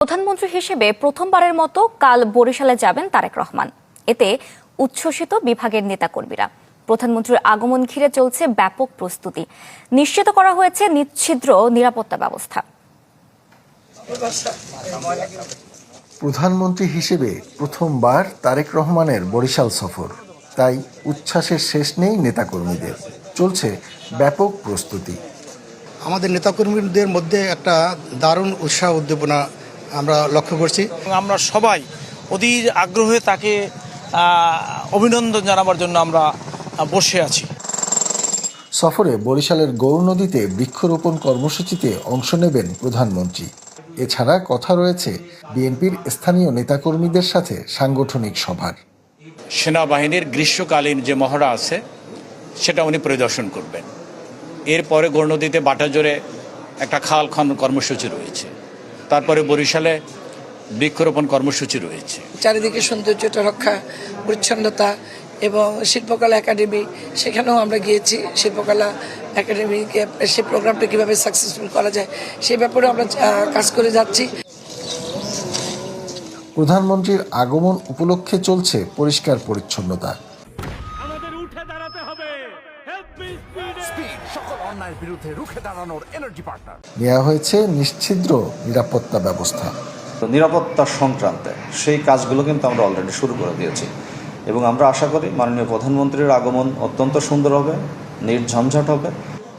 প্রধানমন্ত্রী হিসেবে প্রথমবারের মতো কাল বরিশালে যাবেন তারেক রহমান। এতে উচ্ছ্বসিত বিভাগের নেতাকর্মীরা। প্রধানমন্ত্রীর আগমন ঘিরে চলছে ব্যাপক প্রস্তুতি। নিশ্চিত করা হয়েছে নিচ্ছিদ্র নিরাপত্তা ব্যবস্থা। প্রধানমন্ত্রী হিসেবে প্রথমবার তারেক রহমানের বরিশাল সফর, তাই উচ্ছ্বাসের শেষ নেই নেতাকর্মীদের। চলছে ব্যাপক প্রস্তুতি। আমাদের নেতাকর্মীদের মধ্যে একটা দারুণ উৎসাহ উদ্দীপনা আমরা লক্ষ্য করছি। আমরা সবাই অধীর আগ্রহে তাকে অভিনন্দন জানাবার জন্য আমরা বসে আছি। সফরে বরিশালের গৌর নদীতে বৃক্ষরোপণ কর্মসূচিতে অংশ নেবেন প্রধানমন্ত্রী। এছাড়া কথা রয়েছে বিএনপির স্থানীয় নেতাকর্মীদের সাথে সাংগঠনিক সভার। সেনাবাহিনীর গ্রীষ্মকালীন যে মহড়া আছে সেটা উনি পরিদর্শন করবেন। এরপরে গৌর নদীতে বাটাজোরে একটা খাল খনন কর্মসূচি রয়েছে। তারপরে বরিশালে বৃক্ষরোপণ কর্মসূচি রয়েছে। চারিদিকে সৌন্দর্যতা রক্ষা, পরিচ্ছন্নতা এবং শিল্পকলা একাডেমি, সেখানেও আমরা গিয়েছি। শিল্পকলা একাডেমিকে সেই প্রোগ্রামটা কীভাবে সাকসেসফুল করা যায় সেই ব্যাপারে আমরা কাজ করে যাচ্ছি। প্রধানমন্ত্রীর আগমন উপলক্ষে চলছে পরিষ্কার পরিচ্ছন্নতা। নেওয়া হয়েছে নিশ্ছিদ্র নিরাপত্তা ব্যবস্থা। নিরাপত্তা সংক্রান্তে সেই কাজগুলো কিন্তু আমরা অলরেডি শুরু করে দিয়েছি এবং আমরা আশা করি মাননীয় প্রধানমন্ত্রীর আগমন অত্যন্ত সুন্দর হবে, নির্ঝঞ্ঝাট হবে।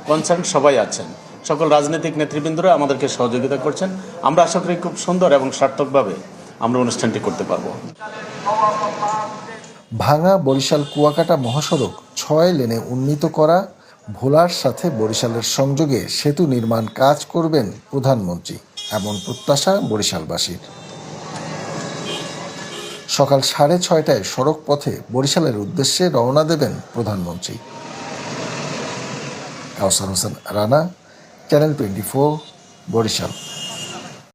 কনসার্ন সবাই আছেন, সকল রাজনৈতিক নেতৃবৃন্দরা আমাদেরকে সহযোগিতা করছেন। আমরা আশা করি খুব সুন্দর এবং সার্থকভাবে আমরা অনুষ্ঠানটি করতে পারবো। ভাঙা বরিশাল কুয়াকাটা মহাসড়ক 6 লেনে উন্নীত করা, ভোলার সাথে বরিশালের সংযোগে সেতু নির্মাণ কাজ করবেন প্রধানমন্ত্রী, এমন প্রত্যাশা বরিশালবাসীর। সকাল 6:30টায় সড়ক পথে বরিশালের উদ্দেশ্যে রওনা দেবেন প্রধানমন্ত্রী। কাউসার হোসেন রানা, চ্যানেল 24, বরিশাল।